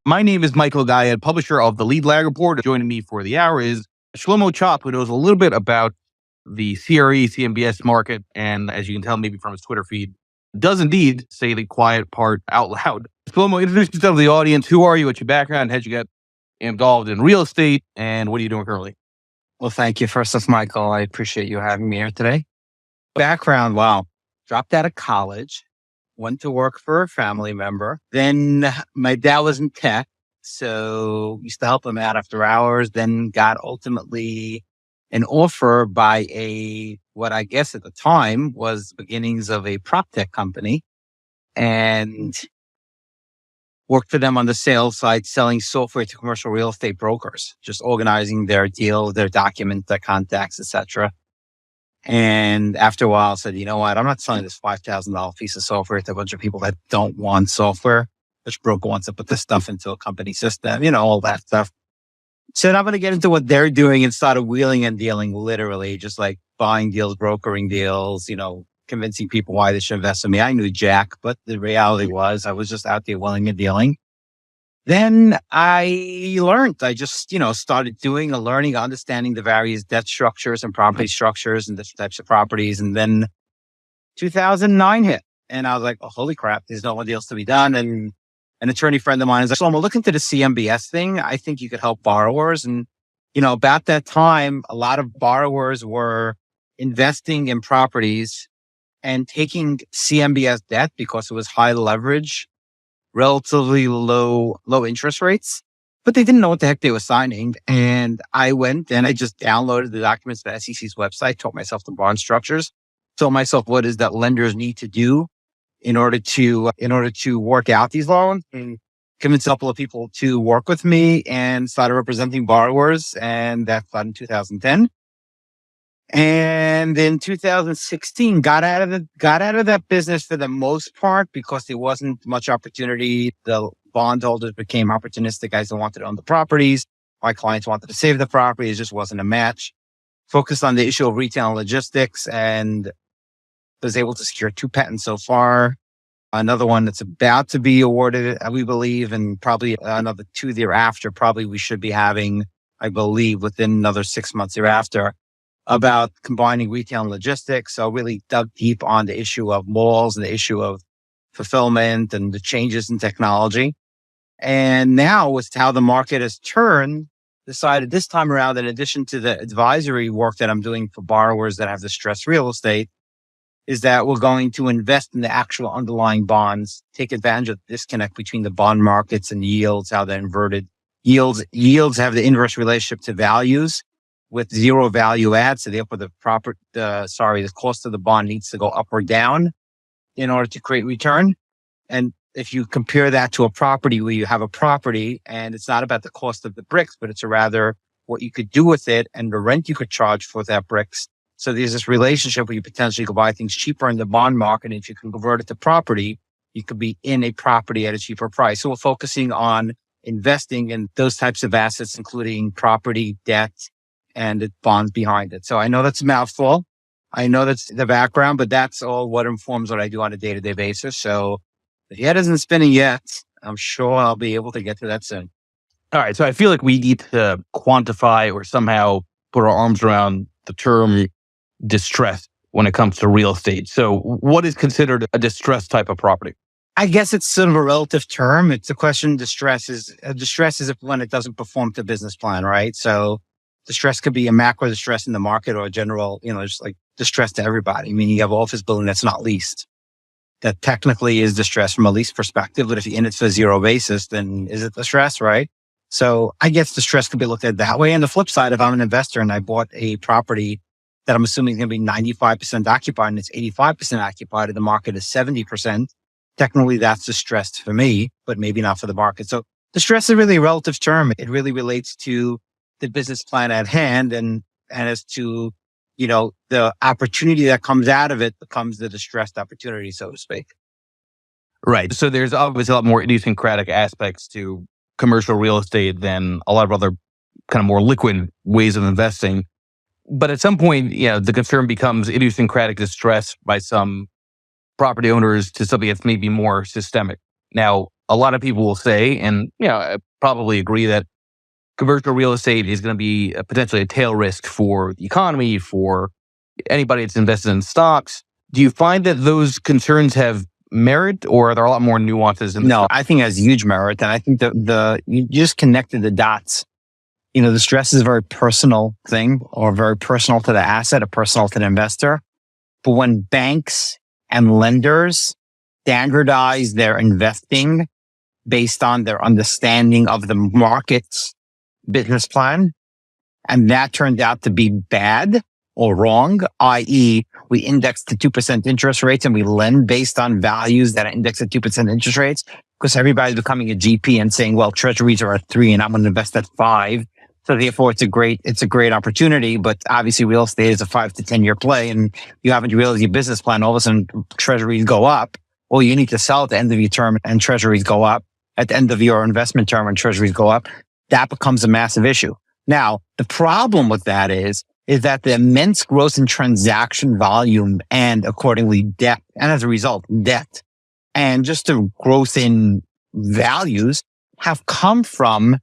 My name is Michael Guyad, publisher of the Lead Lag Report. Joining me for the hour is Shlomo Chopp, who knows a little bit about the CRE, CMBS market, and as you can tell maybe from his Twitter feed, does indeed say the quiet part out loud. Shlomo, introduce yourself to the audience. Who are you? What's your background? How'd you get involved in real estate? And what are you doing currently? Well, thank you. First off, Michael, I appreciate you having me here today. Background, wow. Dropped out of college, went to work for a family member. Then my dad was in tech, so used to help him out after hours. Then got ultimately an offer by what I guess at the time was beginnings of a prop tech company, and worked for them on the sales side, selling software to commercial real estate brokers, just organizing their deal, their documents, their contacts, etc. And after a while, I said, you know what? I'm not selling this $5,000 piece of software to a bunch of people that don't want software. Which broker wants to put this stuff into a company system, all that stuff. Said, I'm going to get into what they're doing and started wheeling and dealing, literally, just like buying deals, brokering deals, convincing people why they should invest in me. I knew Jack, but the reality was I was just out there willing and dealing. Then I learned. I just, started doing and learning, understanding the various debt structures and property structures and different types of properties. And then 2009 hit. And I was like, oh, holy crap, there's no more deals to be done. And an attorney friend of mine is like, Shlomo, look into the CMBS thing. I think you could help borrowers. And, about that time, a lot of borrowers were investing in properties and taking CMBS debt because it was high leverage, relatively low interest rates, but they didn't know what the heck they were signing. And I went and I just downloaded the documents to the SEC's website, taught myself the bond structures, told myself what is that lenders need to do in order to work out these loans, and convinced a couple of people to work with me and started representing borrowers. And that started in 2010. And in 2016, got out of that business for the most part because there wasn't much opportunity. The bondholders became opportunistic guys that wanted to own the properties. My clients wanted to save the property. It just wasn't a match. Focused on the issue of retail and logistics and was able to secure 2 patents so far. Another one that's about to be awarded, we believe, and probably another 2 thereafter. Probably we should be having, I believe, within another 6 months thereafter, about combining retail and logistics. So really dug deep on the issue of malls and the issue of fulfillment and the changes in technology. And now with how the market has turned, decided this time around, in addition to the advisory work that I'm doing for borrowers that have distressed real estate, is that we're going to invest in the actual underlying bonds, take advantage of the disconnect between the bond markets and yields, how they're inverted. Yields have the inverse relationship to values, with zero value add. So therefore the cost of the bond needs to go up or down in order to create return. And if you compare that to a property where you have a property and it's not about the cost of the bricks, but it's rather what you could do with it and the rent you could charge for that bricks. So there's this relationship where you potentially could buy things cheaper in the bond market. And if you can convert it to property, you could be in a property at a cheaper price. So we're focusing on investing in those types of assets, including property, debt, and the bonds behind it. So I know that's a mouthful. I know that's the background, but that's all what informs what I do on a day-to-day basis. So the head isn't spinning yet. I'm sure I'll be able to get to that soon. All right. So I feel like we need to quantify or somehow put our arms around the term distress when it comes to real estate. So what is considered a distressed type of property? I guess it's sort of a relative term. It's a question. Distress is if when it doesn't perform to business plan, right? So distress could be a macro distress in the market or a general, just like distress to everybody. I mean, you have an office building that's not leased. That technically is distress from a lease perspective, but if you're in it for zero basis, then is it distress, right? So I guess distress could be looked at that way. And the flip side, if I'm an investor and I bought a property that I'm assuming is going to be 95% occupied and it's 85% occupied and the market is 70%, technically that's distressed for me, but maybe not for the market. So distress is really a relative term. It really relates to the business plan at hand and as to, the opportunity that comes out of it becomes the distressed opportunity, so to speak. Right. So there's obviously a lot more idiosyncratic aspects to commercial real estate than a lot of other kind of more liquid ways of investing. But at some point, the concern becomes idiosyncratic distress by some property owners to something that's maybe more systemic. Now, a lot of people will say, and I probably agree, that commercial real estate is going to be potentially a tail risk for the economy, for anybody that's invested in stocks. Do you find that those concerns have merit, or are there a lot more nuances in No, I think it has huge merit. And I think you just connected the dots. The stress is a very personal thing, or very personal to the asset, or personal to the investor. But when banks and lenders standardize their investing based on their understanding of the market's business plan, and that turned out to be bad or wrong, i.e., we index to 2% interest rates and we lend based on values that are indexed at 2% interest rates, because everybody's becoming a GP and saying, well, treasuries are at 3 and I'm going to invest at 5. So therefore, it's a great opportunity. But obviously, real estate is a 5 to 10 year play, and you haven't realized your business plan. All of a sudden, treasuries go up. Well, you need to sell at the end of your term, and treasuries go up. At the end of your investment term, and treasuries go up. That becomes a massive issue. Now, the problem with that is that the immense growth in transaction volume and accordingly debt, and as a result, debt, and just the growth in values have come from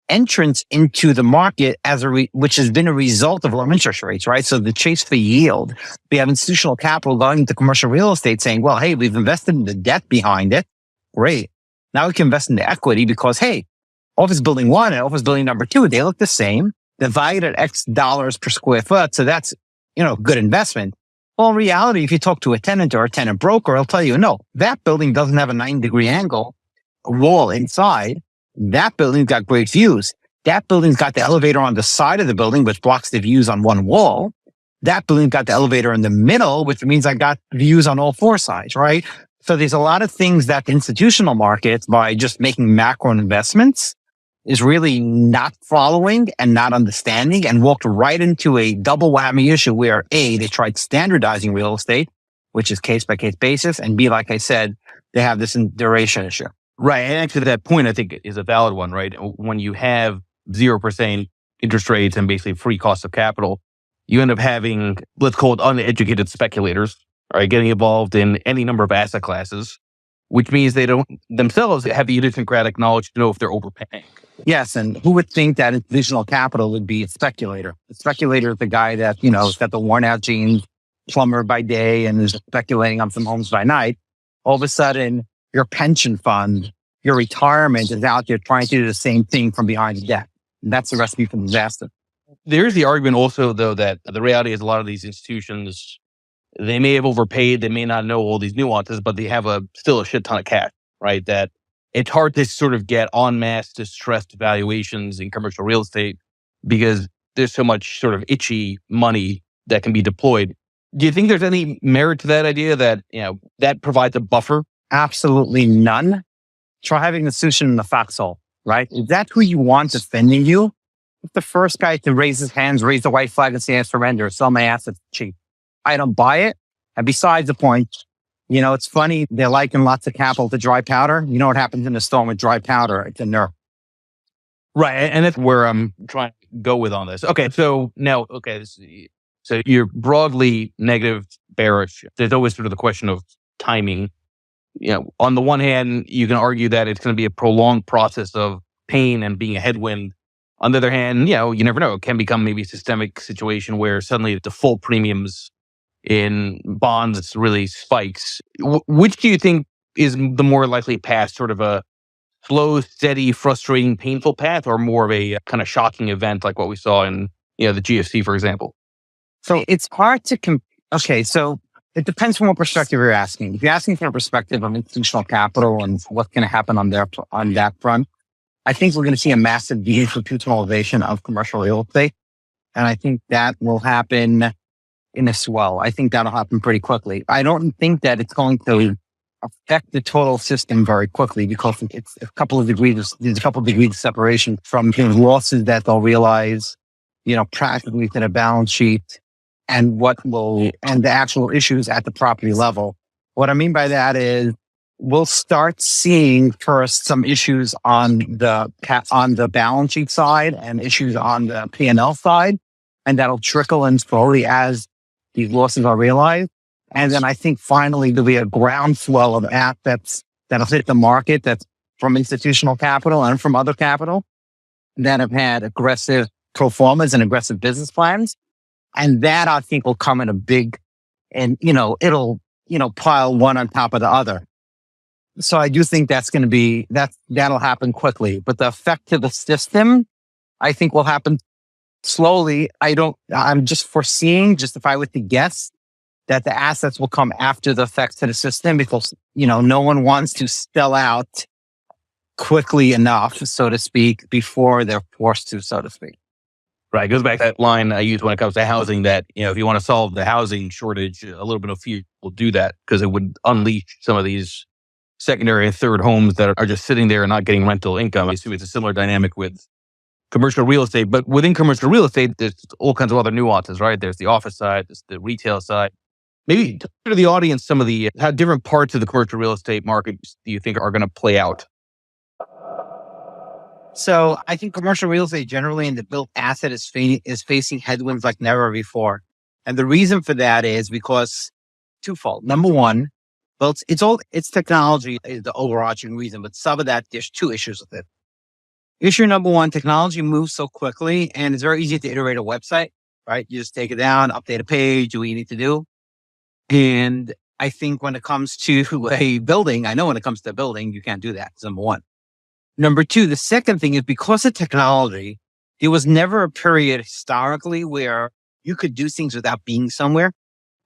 entrance into the market which has been a result of low interest rates, right? So the chase for yield, we have institutional capital going into commercial real estate saying, well, hey, we've invested in the debt behind it. Great. Now we can invest in the equity because, hey, office building 1 and office building number 2, they look the same. They're valued at X dollars per square foot. So that's, good investment. Well, in reality, if you talk to a tenant or a tenant broker, he'll tell you, no, that building doesn't have a 90-degree angle wall inside. That building's got great views. That building's got the elevator on the side of the building, which blocks the views on one wall. That building's got the elevator in the middle, which means I got views on all 4 sides, right? So there's a lot of things that the institutional market, by just making macro investments, is really not following and not understanding, and walked right into a double whammy issue where A, they tried standardizing real estate, which is case by case basis, and B, like I said, they have this duration issue. Right. And actually, that point, I think, is a valid one, right? When you have 0% interest rates and basically free cost of capital, you end up having, let's call it, uneducated speculators, right, getting involved in any number of asset classes, which means they don't themselves have the idiosyncratic knowledge to know if they're overpaying. Yes. And who would think that institutional capital would be a speculator? A speculator is the guy that, has got the worn out jeans, plumber by day, and is speculating on some homes by night. All of a sudden, your pension fund, your retirement is out there trying to do the same thing from behind the deck. And that's the recipe for disaster. There's the argument also, though, that the reality is a lot of these institutions, they may have overpaid, they may not know all these nuances, but they have still a shit ton of cash, right? That it's hard to sort of get en masse distressed valuations in commercial real estate because there's so much sort of itchy money that can be deployed. Do you think there's any merit to that idea that, that provides a buffer? Absolutely none. Try having an institution in the foxhole, right? Is that who you want defending you? If the first guy to raise his hands, raise the white flag and say, I surrender, sell my assets cheap. I don't buy it. And besides the point, it's funny. They're liking lots of capital to dry powder. You know what happens in a storm with dry powder? It's a nerve. Right. And that's where I'm trying to go with on this. Okay. So now, so you're broadly negative, bearish. There's always sort of the question of timing. On the one hand, you can argue that it's going to be a prolonged process of pain and being a headwind. On the other hand, you never know. It can become maybe a systemic situation where suddenly the default premiums in bonds really spikes. Which do you think is the more likely path, sort of a slow, steady, frustrating, painful path, or more of a kind of shocking event like what we saw in the GFC, for example? So it's hard to so it depends on what perspective you're asking. If you're asking from a perspective of institutional capital and what's going to happen on that front, I think we're going to see a massive deinstitutionalization of commercial real estate. And I think that will happen in a swell. I think that'll happen pretty quickly. I don't think that it's going to affect the total system very quickly because it's a couple of degrees. There's a couple of degrees of separation from the losses that they'll realize, practically to the balance sheet and and the actual issues at the property level. What I mean by that is we'll start seeing first some issues on the balance sheet side and issues on the P&L side. And that'll trickle in slowly as these losses are realized. And then I think finally there'll be a groundswell of assets that'll hit the market that's from institutional capital and from other capital that have had aggressive pro formas and aggressive business plans. And that I think will come in a big, and, it'll, pile one on top of the other. So I do think that's going to be, that'll happen quickly, but the effect to the system, I think will happen slowly. I'm just foreseeing, just if I were to guess, that the assets will come after the effects to the system because, no one wants to sell out quickly enough, so to speak, before they're forced to, so to speak. Right. It goes back to that line I use when it comes to housing that, if you want to solve the housing shortage, a little bit of fear will do that because it would unleash some of these secondary and third homes that are just sitting there and not getting rental income. I assume it's a similar dynamic with commercial real estate, but within commercial real estate, there's all kinds of other nuances, right? There's the office side, there's the retail side. Maybe talk to the audience some of how different parts of the commercial real estate market do you think are going to play out? So I think commercial real estate generally in the built asset is facing headwinds like never before. And the reason for that is because twofold. Number one, well, it's technology is the overarching reason, but some of that, there's two issues with it. Issue number one, technology moves so quickly and it's very easy to iterate a website, right? You just take it down, update a page, do what you need to do. And I think when it comes to a building, I know when it comes to a building, you can't do that. That's number one. Number two, the second thing is because of technology, there was never a period historically where you could do things without being somewhere,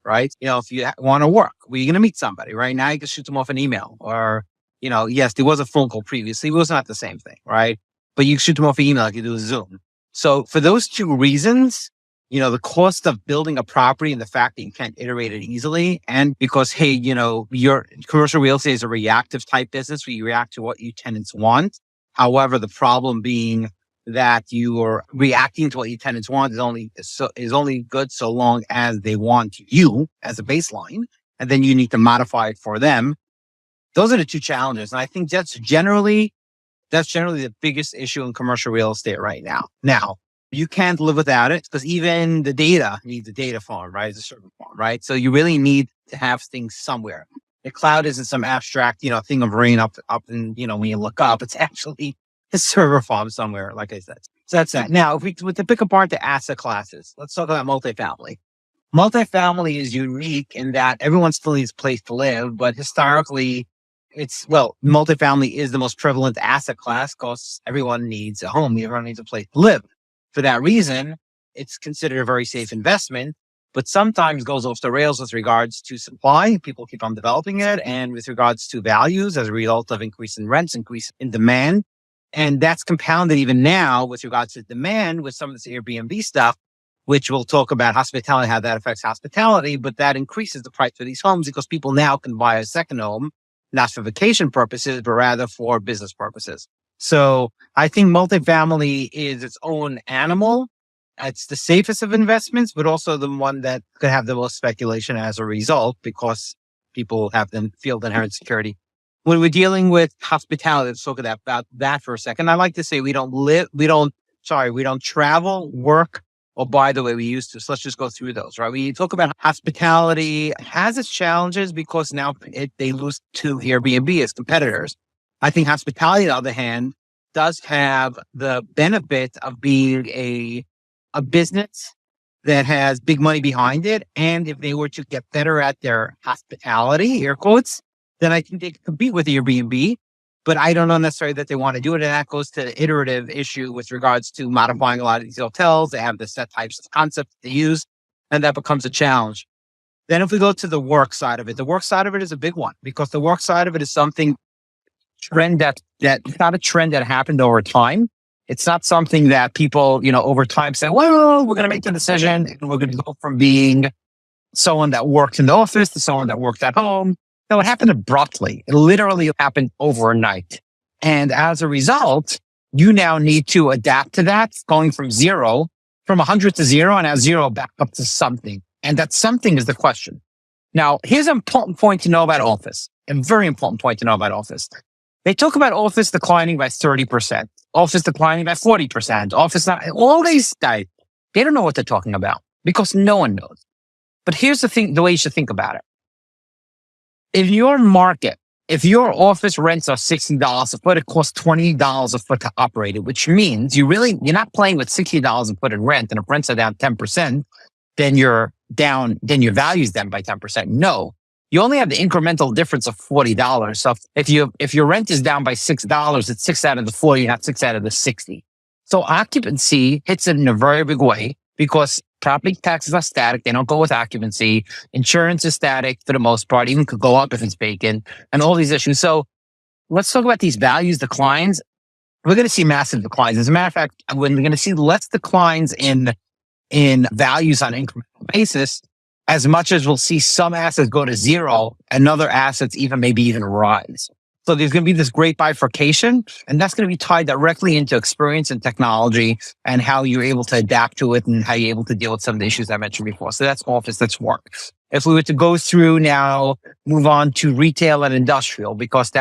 right? If you want to work, where you're going to meet somebody, right? Now you can shoot them off an email or, yes, there was a phone call previously. It was not the same thing, right? But you shoot them off an email like you do a Zoom. So for those two reasons, the cost of building a property and the fact that you can't iterate it easily. And because, hey, your commercial real estate is a reactive type business where you react to what your tenants want. However, the problem being that you are reacting to what your tenants want is only good so long as they want you as a baseline. And then you need to modify it for them. Those are the two challenges. And I think that's generally the biggest issue in commercial real estate right now. Now, you can't live without it because even the data needs a data farm, right? It's a server farm, right? So you really need to have things somewhere. The cloud isn't some abstract, thing of rain up and, when you look up, it's actually a server farm somewhere, like I said. So that's that. Now, if we to pick apart the asset classes, let's talk about multifamily. Multifamily is unique in that everyone still needs a place to live, but historically, multifamily is the most prevalent asset class because everyone needs a home. Everyone needs a place to live. For that reason, it's considered a very safe investment, but sometimes goes off the rails with regards to supply. People keep on developing it. And with regards to values as a result of increase in rents, increase in demand. And that's compounded even now with regards to demand with some of this Airbnb stuff, which we'll talk about hospitality, how that affects hospitality, but that increases the price for these homes because people now can buy a second home, not for vacation purposes, but rather for business purposes. So I think multifamily is its own animal. It's the safest of investments, but also the one that could have the most speculation as a result because people have them feel the inherent security. When we're dealing with hospitality, let's talk about that for a second. I like to say we don't travel, work, or buy the way we used to. So let's just go through those, right? We talk about hospitality. It has its challenges because now they lose to Airbnb as competitors. I think hospitality, on the other hand, does have the benefit of being a business that has big money behind it. And if they were to get better at their hospitality, air quotes, then I think they could compete with Airbnb. But I don't know necessarily that they want to do it. And that goes to the iterative issue with regards to modifying a lot of these hotels. They have the set types of concepts they use, and that becomes a challenge. Then if we go to the work side of it, the work side of it is a big one because the work side of it is something that's not a trend that happened over time. It's not something that people, over time say, well, we're going to make the decision and we're going to go from being someone that worked in the office to someone that worked at home. No, it happened abruptly. It literally happened overnight. And as a result, you now need to adapt to that, going from 100 to 0, and now 0 back up to something. And that something is the question. Now, here's an important point to know about office. A very important point to know about office. They talk about office declining by 30%, office declining by 40%, all these guys, they don't know what they're talking about because no one knows. But here's the way you should think about it. If your market if your office rents are $60 a foot, it costs $20 a foot to operate it, which means you're not playing with $60 a foot in rent. And if rents are down 10%, then your value's down by 10%. No, you only have the incremental difference of $40. So if your rent is down by $6, it's 6 out of the 40, not 6 out of the 60. So occupancy hits it in a very big way because property taxes are static. They don't go with occupancy. Insurance is static for the most part, even could go up if it's vacant, and all these issues. So let's talk about these values declines. We're going to see massive declines. As a matter of fact, we're going to see less declines in values on an incremental basis, as much as we'll see some assets go to zero and other assets maybe even rise. So there's going to be this great bifurcation, and that's going to be tied directly into experience and technology and how you're able to adapt to it and how you're able to deal with some of the issues I mentioned before. So that's office, that's work. If we were to go through now, move on to retail and industrial, because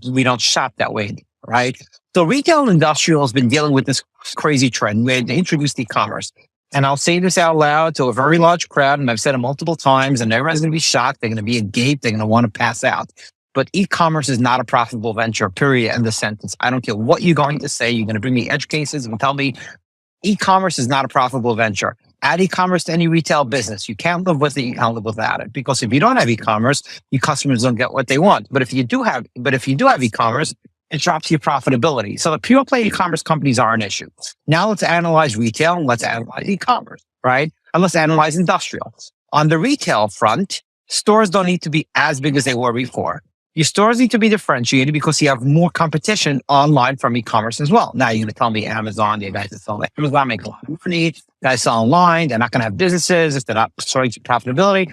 we don't shop that way, right? So retail and industrial has been dealing with this crazy trend where they introduced e-commerce. And I'll say this out loud to a very large crowd, and I've said it multiple times, and everyone's going to be shocked. They're going to be agape. They're going to want to pass out. But e-commerce is not a profitable venture, period, end of sentence. I don't care what you're going to say. You're going to bring me edge cases and tell me e-commerce is not a profitable venture. Add e-commerce to any retail business. You can't live with it. You can't live without it. Because if you don't have e-commerce, your customers don't get what they want. But if you do have e-commerce, it drops your profitability. So the pure play e-commerce companies are an issue. Now let's analyze retail and let's analyze e-commerce, right? And let's analyze industrial. On the retail front, stores don't need to be as big as they were before. Your stores need to be differentiated because you have more competition online from e-commerce as well. Now you're going to tell me Amazon, the guys that sell Amazon make a lot of money. Guys sell online, they're not going to have businesses if they're not showing profitability.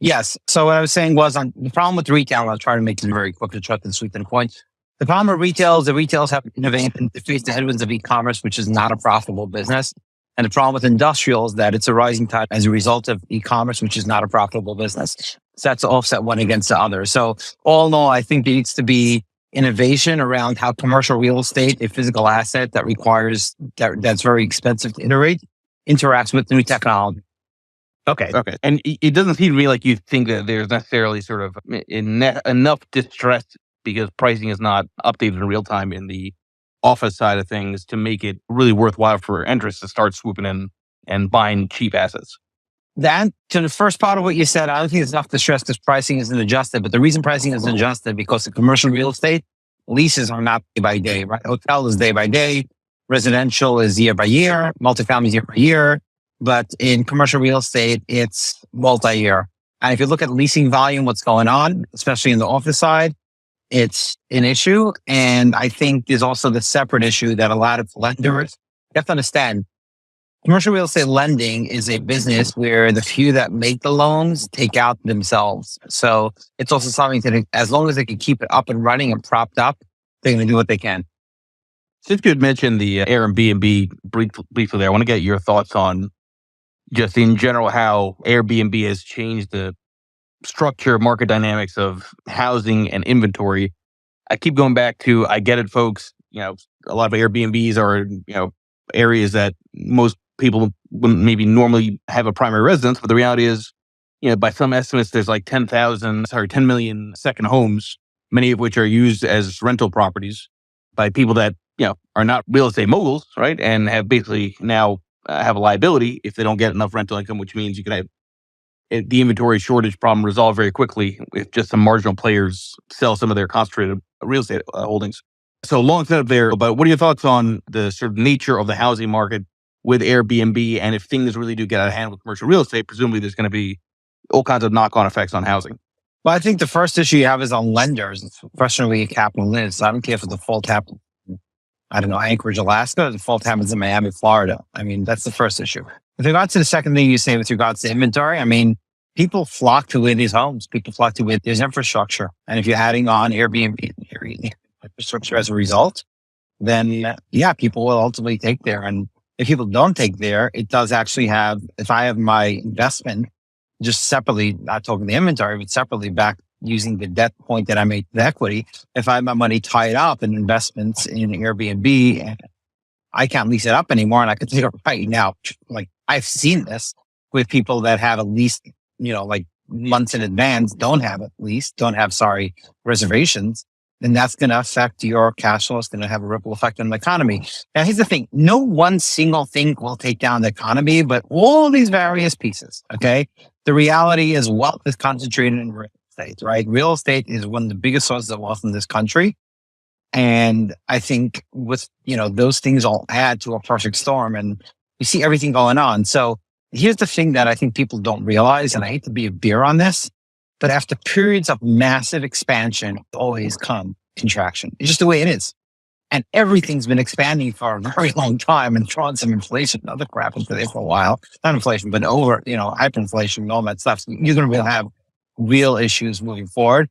Yes. So what I was saying was on the problem with retail, I'll try to make it very quick to try to sweep the point. The problem with retail is the retailers have to innovate and face the headwinds of e-commerce, which is not a profitable business. And the problem with industrial is that it's a rising tide as a result of e-commerce, which is not a profitable business. So that's to offset one against the other. So all in all, I think there needs to be innovation around how commercial real estate, a physical asset that's very expensive to iterate, interacts with new technology. Okay. And it doesn't seem to me like you think that there's necessarily sort of enough distress because pricing is not updated in real time in the office side of things to make it really worthwhile for entrants to start swooping in and buying cheap assets. That, to the first part of what you said, I don't think it's enough distress because pricing isn't adjusted. But the reason pricing isn't adjusted because the commercial real estate leases are not day by day, right? Hotel is day by day. Residential is year by year. Multifamily is year by year. But in commercial real estate, it's multi-year. And if you look at leasing volume, what's going on, especially in the office side, it's an issue. And I think there's also the separate issue that a lot of lenders, you have to understand, commercial real estate lending is a business where the few that make the loans take out themselves. So it's also something that as long as they can keep it up and running and propped up, they're going to do what they can. Since you had mentioned the Airbnb briefly there, I want to get your thoughts on just in general how Airbnb has changed the structure, market dynamics of housing and inventory. I keep going back to, I get it, folks. A lot of Airbnbs are, areas that most people wouldn't maybe normally have a primary residence. But the reality is, by some estimates, there's like 10 million second homes, many of which are used as rental properties by people that, are not real estate moguls, right? And have basically now have a liability if they don't get enough rental income, which means you can have the inventory shortage problem resolved very quickly if just some marginal players sell some of their concentrated real estate holdings. So long setup there, but what are your thoughts on the sort of nature of the housing market with Airbnb? And if things really do get out of hand with commercial real estate, presumably there's going to be all kinds of knock-on effects on housing. Well, I think the first issue you have is on lenders. It's a question of where your capital is. I don't care if the default happens, Anchorage, Alaska, the default happens in Miami, Florida. That's the first issue. With regards to the second thing you say with regards to inventory, people flock to where these homes, people flock to where there's infrastructure. And if you're adding on Airbnb infrastructure as a result, then people will ultimately take there. And if people don't take there, it does actually have, if I have my investment just separately, not talking the inventory, but separately back using the debt point that I made the equity, if I have my money tied up in investments in Airbnb, and I can't lease it up anymore and I can take it right now. Like I've seen this with people that have at least like months in advance, don't have reservations, then that's going to affect your cash flow. It's going to have a ripple effect on the economy. Now, here's the thing. No one single thing will take down the economy, but all these various pieces, okay? The reality is wealth is concentrated in real estate, right? Real estate is one of the biggest sources of wealth in this country. And I think with, those things all add to a perfect storm, and you see everything going on. So here's the thing that I think people don't realize, and I hate to be a beer on this, but after periods of massive expansion, always come contraction. It's just the way it is. And everything's been expanding for a very long time and throwing some inflation and other crap into there for a while. Not inflation, but hyperinflation and all that stuff. So you're going to have real issues moving forward.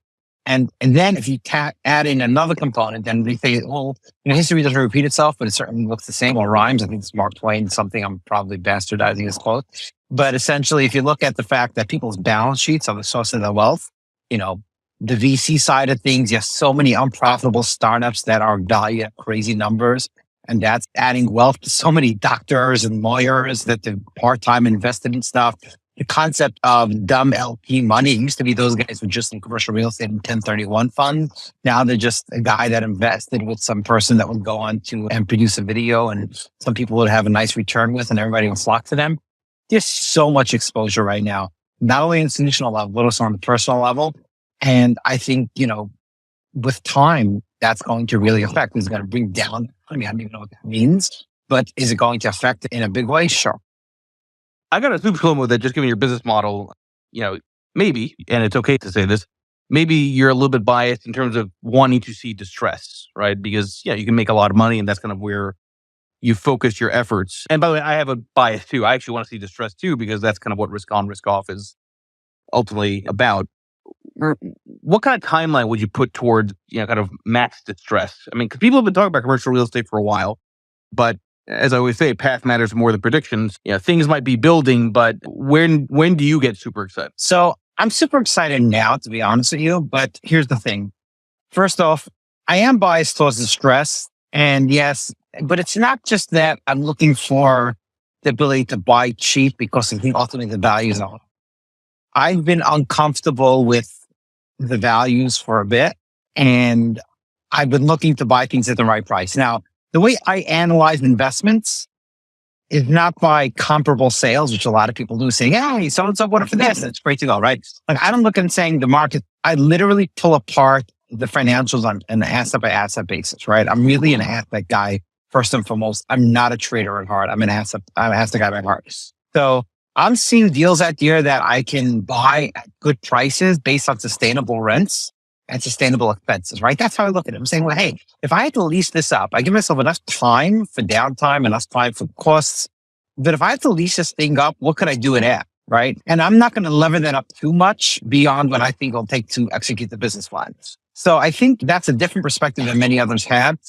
And then if you add in another component, then they say, well, history doesn't repeat itself, but it certainly looks the same or rhymes. I think it's Mark Twain, something I'm probably bastardizing his quote. But essentially, if you look at the fact that people's balance sheets are the source of their wealth, the VC side of things, you have so many unprofitable startups that are valued at crazy numbers. And that's adding wealth to so many doctors and lawyers that they're part-time invested in stuff. The concept of dumb LP money. It used to be those guys were just in commercial real estate and 1031 funds. Now they're just a guy that invested with some person that would go on to and produce a video, and some people would have a nice return with, and everybody would flock to them. There's so much exposure right now, not only institutional level, but also on the personal level. And I think, with time, that's going to really affect. It's going to bring down. I don't even know what that means, but is it going to affect it in a big way? Sure. I got to assume, Shlomo, that just given your business model, maybe, and it's okay to say this, maybe you're a little bit biased in terms of wanting to see distress, right? Because, you can make a lot of money, and that's kind of where you focus your efforts. And by the way, I have a bias too. I actually want to see distress too, because that's kind of what risk on, risk off is ultimately about. What kind of timeline would you put towards, kind of max distress? I mean, because people have been talking about commercial real estate for a while, but as I always say, path matters more than predictions. Things might be building, but when do you get super excited? So I'm super excited now, to be honest with you. But here's the thing. First off, I am biased towards distress. And yes, but it's not just that I'm looking for the ability to buy cheap, because I think ultimately the value is on. I've been uncomfortable with the values for a bit, and I've been looking to buy things at the right price. Now, the way I analyze investments is not by comparable sales, which a lot of people do, saying, hey, so-and-so bought it for this. It's great to go, right? Like, I don't look and saying the market. I literally pull apart the financials on an asset by asset basis, right? I'm really an asset guy, first and foremost. I'm not a trader at heart. I'm an asset guy by heart. So I'm seeing deals out there that I can buy at good prices based on sustainable rents and sustainable expenses, right? That's how I look at it. I'm saying, well, hey, if I had to lease this up, I give myself enough time for downtime, enough time for costs. But if I had to lease this thing up, what could I do it at, right? And I'm not going to lever that up too much beyond what I think it'll take to execute the business plan. So I think that's a different perspective than many others have.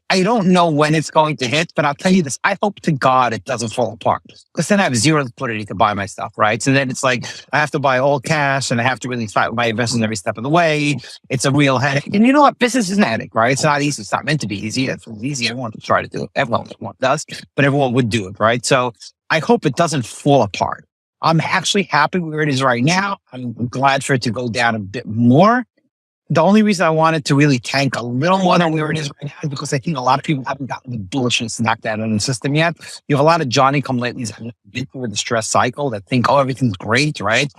I don't know when it's going to hit, but I'll tell you this. I hope to God it doesn't fall apart, because then I have zero liquidity to buy my stuff, right? So then it's like I have to buy all cash, and I have to really fight with my investors every step of the way. It's a real headache. And you know what? Business is an headache, right? It's not easy. It's not meant to be easy. If it was easy, everyone would try to do it. Everyone does, but everyone would do it, right? So I hope it doesn't fall apart. I'm actually happy where it is right now. I'm glad for it to go down a bit more. The only reason I wanted to really tank a little more than where it is right now is because I think a lot of people haven't gotten the bullishness knocked out of the system yet. You have a lot of Johnny-come-latelys that have been through the stress cycle that think, oh, everything's great, right?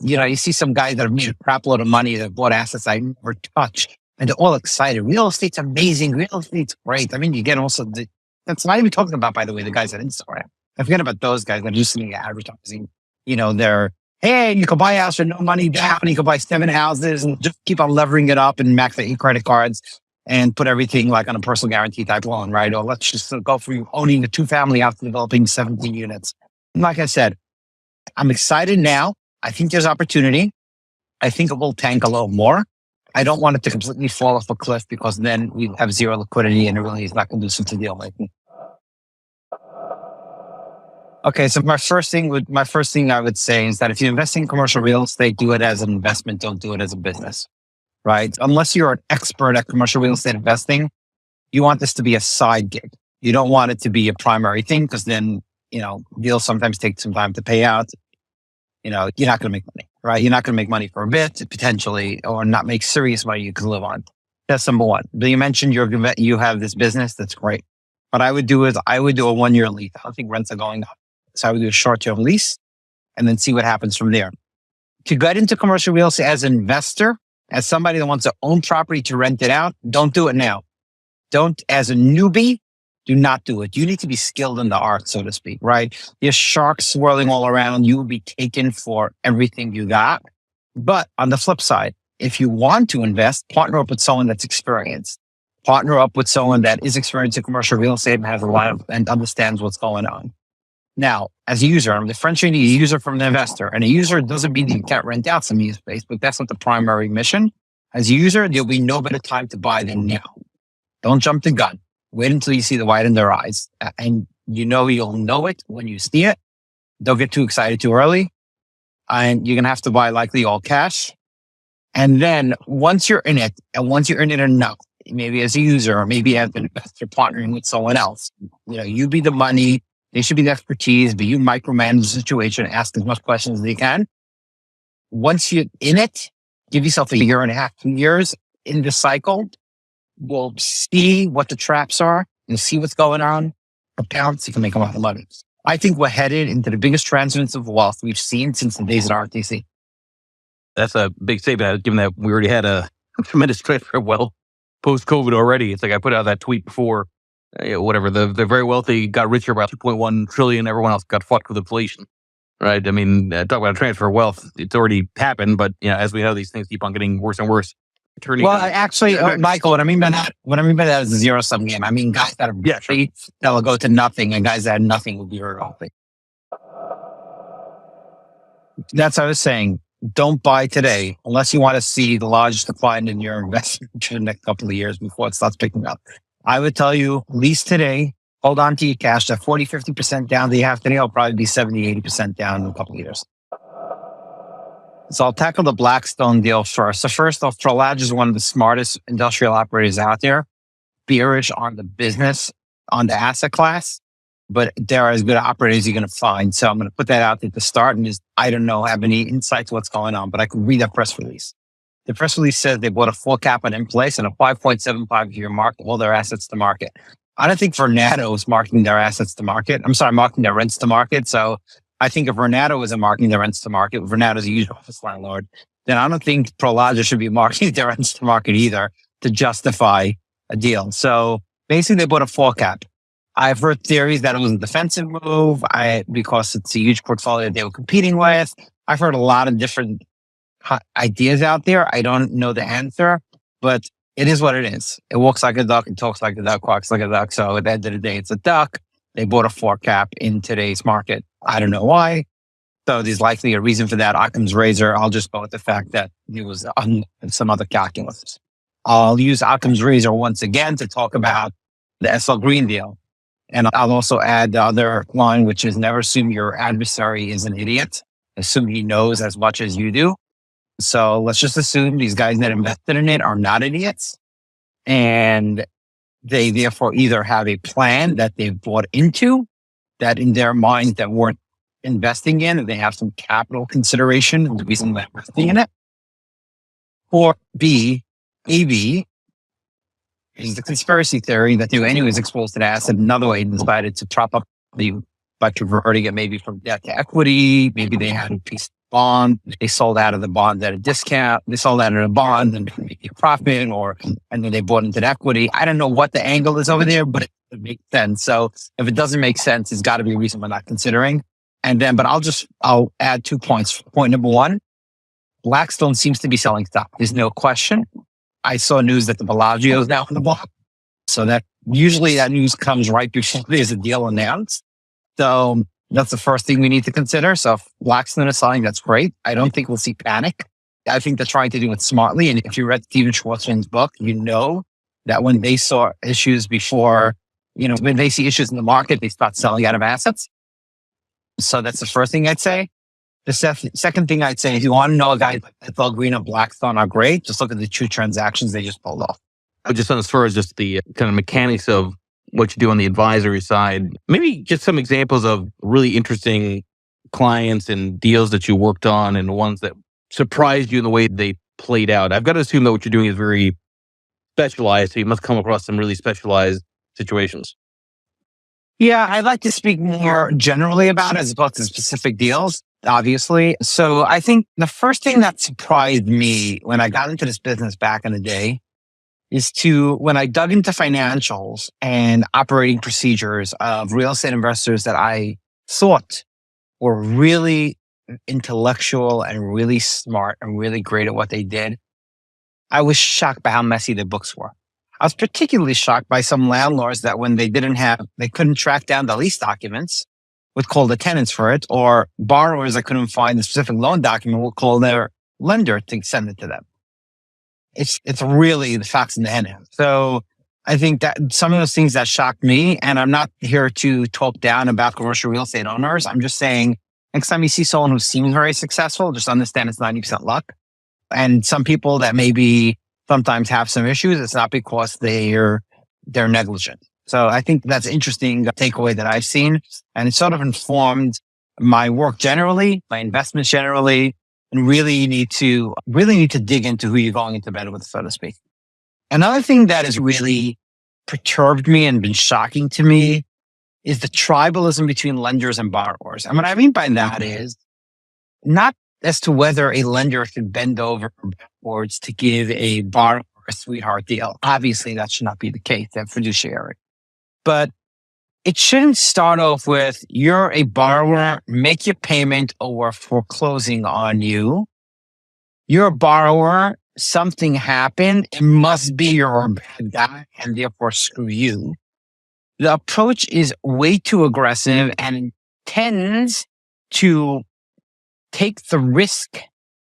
You see some guys that have made a crap load of money that bought assets I never touched, and they're all excited. Real estate's amazing. Real estate's great. I mean, you get also that's not even talking about, by the way, the guys at Instagram. I forget about those guys that are just sitting advertising. They're, hey, you can buy a house for no money down. You can buy 7 houses and just keep on levering it up and max out your credit cards and put everything like on a personal guarantee type loan, right? Or let's just go from owning a 2-family house to developing 17 units. Like I said, I'm excited now. I think there's opportunity. I think it will tank a little more. I don't want it to completely fall off a cliff, because then we have zero liquidity and it really is not conducive to deal making. Okay, so my first thing I would say is that if you invest in commercial real estate, do it as an investment. Don't do it as a business, right? Unless you're an expert at commercial real estate investing, you want this to be a side gig. You don't want it to be a primary thing, because then, deals sometimes take some time to pay out. you're not going to make money, right? You're not going to make money for a bit, potentially, or not make serious money you can live on. That's number one. But you mentioned you have this business. That's great. What I would do is I would do a 1-year lease. I don't think rents are going up. So I would do a short-term lease and then see what happens from there. To get into commercial real estate as an investor, as somebody that wants to own property to rent it out, don't do it now. Don't, as a newbie, do not do it. You need to be skilled in the art, so to speak, right? There's sharks swirling all around. You will be taken for everything you got. But on the flip side, if you want to invest, partner up with someone that's experienced. Partner up with someone that is experienced in commercial real estate and has a lot of, and understands what's going on. Now, as a user, I'm differentiating a user from an investor. And a user doesn't mean you can't rent out some of your space, but that's not the primary mission. As a user, there'll be no better time to buy than now. Don't jump the gun. Wait until you see the white in their eyes. And you'll know it when you see it. Don't get too excited too early. And you're going to have to buy likely all cash. And then once you're in it, and once you're in it enough, maybe as a user or maybe as an investor partnering with someone else, you be the money. They should be the expertise, but you micromanage the situation, ask as much questions as you can. Once you're in it, give yourself a year and a half, 2 years in the cycle. We'll see what the traps are and see what's going on. For pounds, you can make a lot of money. I think we're headed into the biggest transference of wealth we've seen since the days of RTC. That's a big statement, given that we already had a tremendous transfer of wealth post-COVID already. It's like I put out that tweet before, the very wealthy got richer by 2.1 trillion. Everyone else got fucked with inflation, right? I mean, talk about a transfer of wealth. It's already happened, but as we know, these things keep on getting worse and worse. Michael, what I mean by that is a zero-sum game. I mean, guys that are wealthy, that'll go to nothing, and guys that have nothing will be very wealthy. That's what I was saying. Don't buy today unless you want to see the largest decline in your investment in the next couple of years before it starts picking up. I would tell you, lease today, hold on to your cash. That 40, 50% down that you have today will probably be 70, 80% down in a couple of years. So I'll tackle the Blackstone deal first. So first off, Prologis is one of the smartest industrial operators out there. Bearish on the business, on the asset class, but they're as good operators as you're going to find. So I'm going to put that out at the start and I don't know, have any insights what's going on, but I can read that press release. The press release says they bought a full cap on in place and a 5.75-year mark all their assets to market. I don't think Vornado is marketing their assets to market. Marketing their rents to market. So I think if Vornado isn't marketing their rents to market, Vornado is a huge office landlord, then I don't think Prologis should be marketing their rents to market either to justify a deal. So basically they bought a full cap. I've heard theories that it was a defensive move because it's a huge portfolio they were competing with. I've heard a lot of different ideas out there. I don't know the answer, but it is what it is. It walks like a duck, it talks like a duck, quacks like a duck. So at the end of the day, it's a duck. They bought a 4 cap in today's market. I don't know why. So there's likely a reason for that. Occam's razor. I'll just go with the fact that it was some other calculus. I'll use Occam's razor once again to talk about the SL Green deal. And I'll also add the other line, which is never assume your adversary is an idiot. Assume he knows as much as you do. So let's just assume these guys that invested in it are not idiots. And they therefore either have a plan that they've bought into that in their minds that weren't investing in, and they have some capital consideration and the reason they're investing in it. Or B, AB is the conspiracy theory that they were anyways exposed to the asset. Another way they decided to prop up by converting it maybe from debt to equity. Maybe they had a piece of bond. They sold out of the bond at a discount. They sold out of the bond and make a profit, and then they bought into the equity. I don't know what the angle is over there, but it makes sense. So if it doesn't make sense, it's got to be a reason we're not considering. But I'll add 2 points. Point number one, Blackstone seems to be selling stock. There's no question. I saw news that the Bellagio is now on the block. So that usually that news comes right before there's a deal announced. So that's the first thing we need to consider. So if Blackstone is selling, that's great. I don't think we'll see panic. I think they're trying to do it smartly. And if you read Steven Schwarzman's book, you know that when they saw issues before, when they see issues in the market, they start selling out of assets. So that's the first thing I'd say. The second thing I'd say, if you want to know a guy like FL Green and Blackstone are great, just look at the 2 transactions they just pulled off. Just as far as just the kind of mechanics of what you do on the advisory side, maybe just some examples of really interesting clients and deals that you worked on and ones that surprised you in the way they played out? I've got to assume that what you're doing is very specialized, so you must come across some really specialized situations. Yeah, I'd like to speak more generally about it as opposed to specific deals, obviously. So I think the first thing that surprised me when I got into this business back in the day is when I dug into financials and operating procedures of real estate investors that I thought were really intellectual and really smart and really great at what they did. I was shocked by how messy the books were. I was particularly shocked by some landlords that when they couldn't track down the lease documents, would call the tenants for it, or borrowers that couldn't find the specific loan document would call their lender to send it to them. It's really the fox in the hen house. So I think that some of those things that shocked me, and I'm not here to talk down about commercial real estate owners. I'm just saying next time you see someone who seems very successful, just understand it's 90% luck. And some people that maybe sometimes have some issues, it's not because they're negligent. So I think that's interesting takeaway that I've seen. And it sort of informed my work generally, my investments generally, and really need to dig into who you're going into bed with, so to speak. Another thing that has really perturbed me and been shocking to me is the tribalism between lenders and borrowers. And what I mean by that is not as to whether a lender should bend over backwards to give a borrower a sweetheart deal. Obviously, that should not be the case. They're fiduciary. But it shouldn't start off with, you're a borrower, make your payment or we're foreclosing on you. You're a borrower, something happened, it must be you're a bad guy and therefore screw you. The approach is way too aggressive and tends to take the risk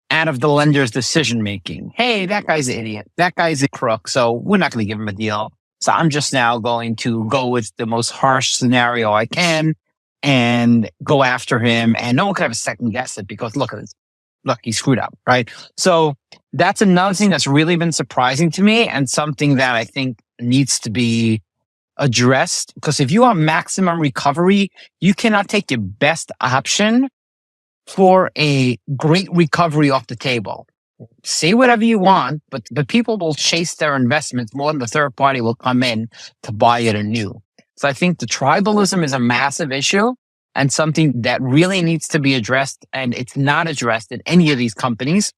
out of the lender's decision making. Hey, that guy's an idiot. That guy's a crook. So we're not going to give him a deal. So I'm just now going to go with the most harsh scenario I can and go after him. And no one can have a second guess it because look, he screwed up, right? So that's another thing that's really been surprising to me and something that I think needs to be addressed. Because if you want maximum recovery, you cannot take your best option for a great recovery off the table. Say whatever you want, but people will chase their investments more than the third party will come in to buy it anew. So I think the tribalism is a massive issue and something that really needs to be addressed. And it's not addressed in any of these companies.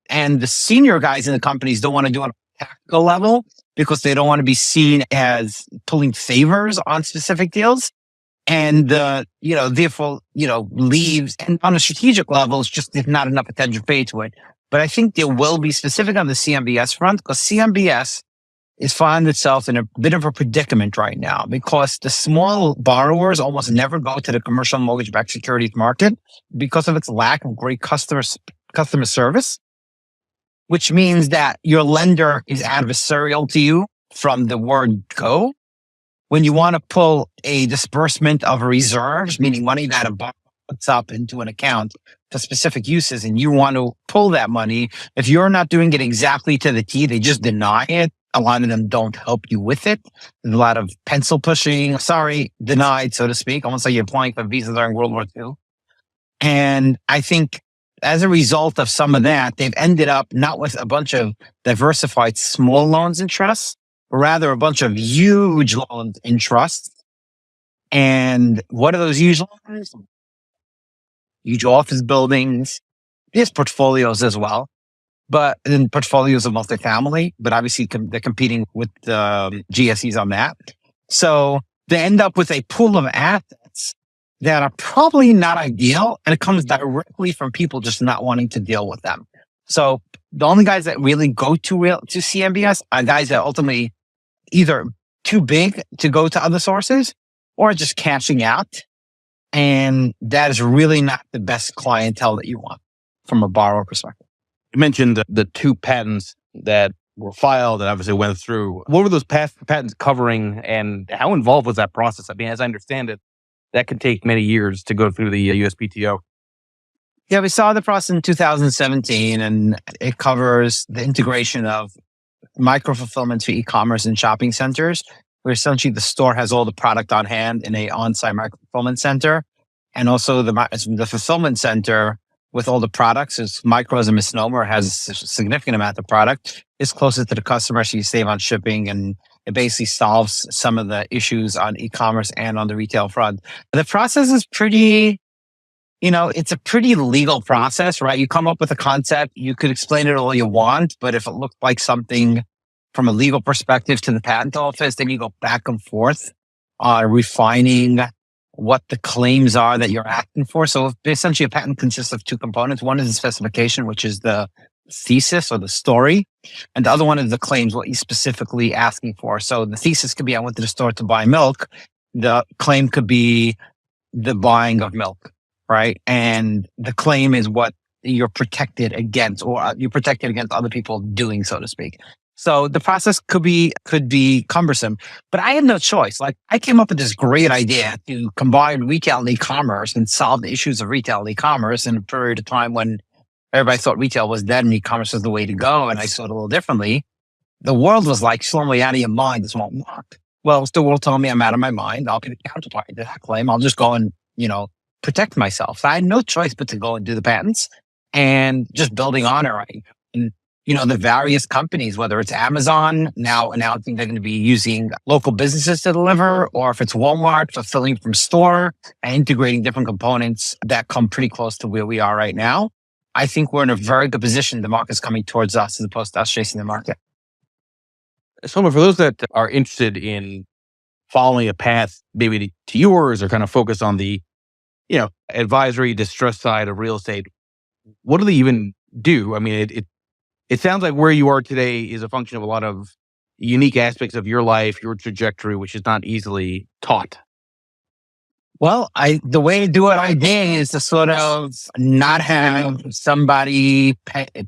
And the senior guys in the companies don't want to do it on a tactical level because they don't want to be seen as pulling favors on specific deals. And, therefore, leaves. And on a strategic level, it's just there's not enough attention paid to it. But I think there will be specific on the CMBS front because CMBS is finding itself in a bit of a predicament right now because the small borrowers almost never go to the commercial mortgage-backed securities market because of its lack of great customer service, which means that your lender is adversarial to you from the word go. When you want to pull a disbursement of reserves, meaning money that a borrower puts up into an account for specific uses, and you want to pull that money, if you're not doing it exactly to the T, they just deny it. A lot of them don't help you with it. There's a lot of pencil pushing, denied, so to speak, almost like you're applying for visas during World War II. And I think as a result of some of that, they've ended up not with a bunch of diversified small loans and trusts, rather a bunch of huge loans in trusts. And what are those huge loans? Huge office buildings. There's portfolios as well, but then portfolios of multifamily, but obviously they're competing with the GSEs on that. So they end up with a pool of assets that are probably not ideal. And it comes directly from people just not wanting to deal with them. So the only guys that really go to CMBS are guys that ultimately either too big to go to other sources or just cashing out. And that is really not the best clientele that you want from a borrower perspective. You mentioned the two patents that were filed and obviously went through. What were those patents covering and how involved was that process? I mean, as I understand it, that could take many years to go through the USPTO. Yeah, we saw the process in 2017 and it covers the integration of micro-fulfillment for e-commerce and shopping centers, where essentially the store has all the product on hand in a on-site micro-fulfillment center. and also the fulfillment center with all the products. Is micro as a misnomer, has a significant amount of product. It's closer to the customer, so you save on shipping, and it basically solves some of the issues on e-commerce and on the retail front. The process is pretty, it's a pretty legal process, right? You come up with a concept, you could explain it all you want, but if it looked like something from a legal perspective to the patent office, then you go back and forth refining what the claims are that you're asking for. So essentially a patent consists of two components. One is the specification, which is the thesis or the story. And the other one is the claims, what you're specifically asking for. So the thesis could be, I went to the store to buy milk. The claim could be the buying of milk, right? And the claim is what you're protected against, or you're protected against other people doing, so to speak. So the process could be cumbersome, but I had no choice. Like, I came up with this great idea to combine retail and e-commerce and solve the issues of retail and e-commerce in a period of time when everybody thought retail was dead and e-commerce was the way to go. And I saw it a little differently. The world was like, Shlomo, you're out of your mind. This won't work. Well, if the world told me I'm out of my mind, I'll be the counterparty to that claim. I'll just go and, protect myself. So I had no choice but to go and do the patents and just building on it, right? And, the various companies, whether it's Amazon now announcing they're going to be using local businesses to deliver, or if it's Walmart fulfilling from store and integrating different components that come pretty close to where we are right now. I think we're in a very good position. The market's coming towards us as opposed to us chasing the market. So for those that are interested in following a path maybe to yours, or kind of focus on the, advisory distress side of real estate, what do they even do? I mean, it sounds like where you are today is a function of a lot of unique aspects of your life, your trajectory, which is not easily taught. Well, the way to do it I did is to sort of not have somebody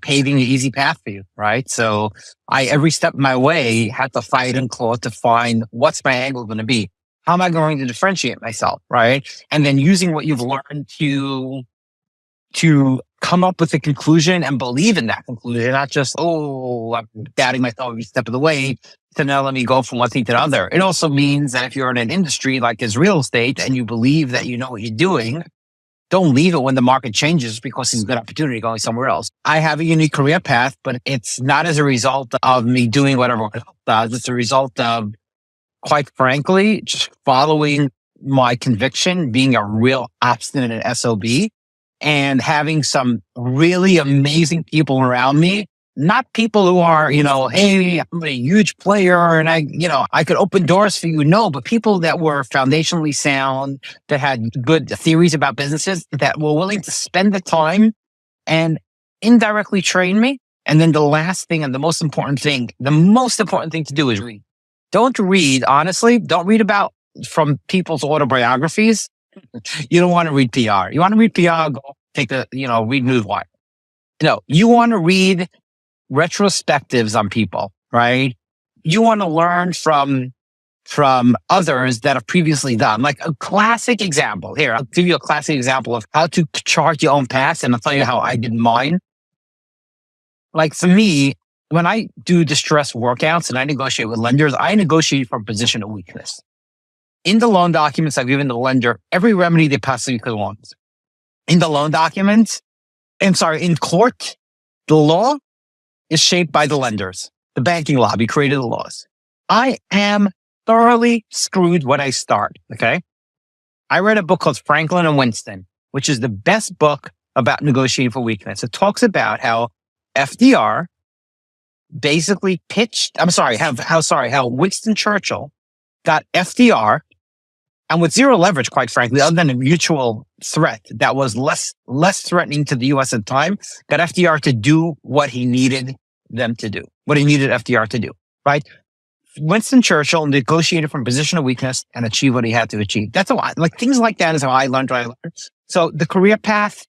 paving the easy path for you, right? So I, every step of my way, had to fight and claw to find what's my angle going to be. How am I going to differentiate myself, right? And then using what you've learned to come up with a conclusion and believe in that conclusion, not just, I'm doubting myself every step of the way. So now let me go from one thing to the other. It also means that if you're in an industry like is real estate and you believe that you know what you're doing, don't leave it when the market changes because there's a good opportunity going somewhere else. I have a unique career path, but it's not as a result of me doing what everyone else does. It's a result of, quite frankly, just following my conviction, being a real obstinate SOB, and having some really amazing people around me. Not people who are, hey, I'm a huge player and I could open doors for you. No, but people that were foundationally sound, that had good theories about businesses, that were willing to spend the time and indirectly train me. And then the last thing and the most important thing to do is read. Don't read about from people's autobiographies. You don't want to read PR. You want to read PR, go take read Newswire. No, you want to read retrospectives on people, right? You want to learn from others that have previously done. Like a classic example here, I'll give you a classic example of how to chart your own path, and I'll tell you how I did mine. Like for me, when I do distress workouts and I negotiate with lenders, I negotiate from a position of weakness. In the loan documents, I've given the lender every remedy they possibly could want. In the loan documents, in court, the law is shaped by the lenders. The banking lobby created the laws. I am thoroughly screwed when I start, okay? I read a book called Franklin and Winston, which is the best book about negotiating for weakness. It talks about how FDR basically how Winston Churchill got FDR, and with zero leverage, quite frankly, other than a mutual threat that was less threatening to the U.S. at the time, got FDR to do what he needed them to do, what he needed FDR to do, right? Winston Churchill negotiated from a position of weakness and achieved what he had to achieve. That's things like that is how I learned what I learned. So the career path,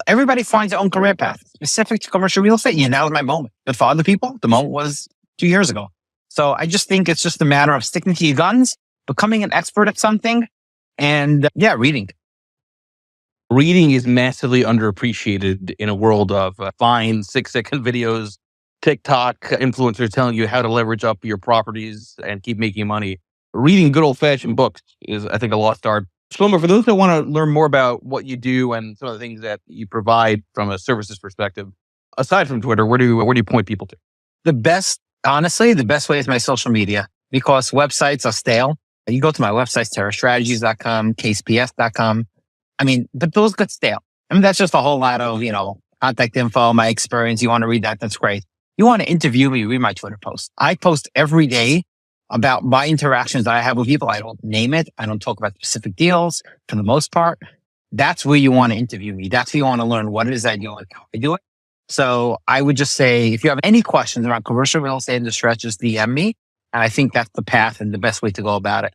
everybody finds their own career path specific to commercial real estate. Now is my moment. But for other people, the moment was 2 years ago. So I just think it's just a matter of sticking to your guns, becoming an expert at something, and reading. Reading is massively underappreciated in a world of fine 6-second videos, TikTok influencers telling you how to leverage up your properties and keep making money. Reading good old-fashioned books is, I think, a lost art Shlomo, for those that want to learn more about what you do and some of the things that you provide from a services perspective, aside from Twitter, where do you point people to? Honestly, the best way is my social media because websites are stale. You go to my websites, terrastrategies.com, kcps.com. But those get stale. That's just a whole lot of, contact info, my experience. You want to read that? That's great. You want to interview me, read my Twitter post. I post every day about my interactions that I have with people. I don't name it. I don't talk about specific deals for the most part. That's where you want to interview me. That's where you want to learn what it is I do, like how I do it. So I would just say, if you have any questions around commercial real estate in distress, just DM me. And I think that's the path and the best way to go about it.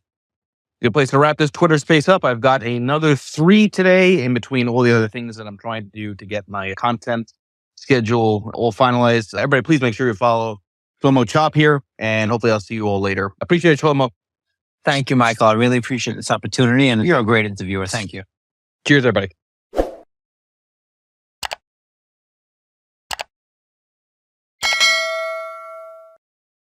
Good place to wrap this Twitter space up. I've got another 3 today in between all the other things that I'm trying to do to get my content schedule all finalized. Everybody, please make sure you follow Shlomo Chopp here, and hopefully I'll see you all later. Appreciate it, Shlomo. Thank you, Michael. I really appreciate this opportunity, and you're a great interviewer. Thank you. Cheers, everybody.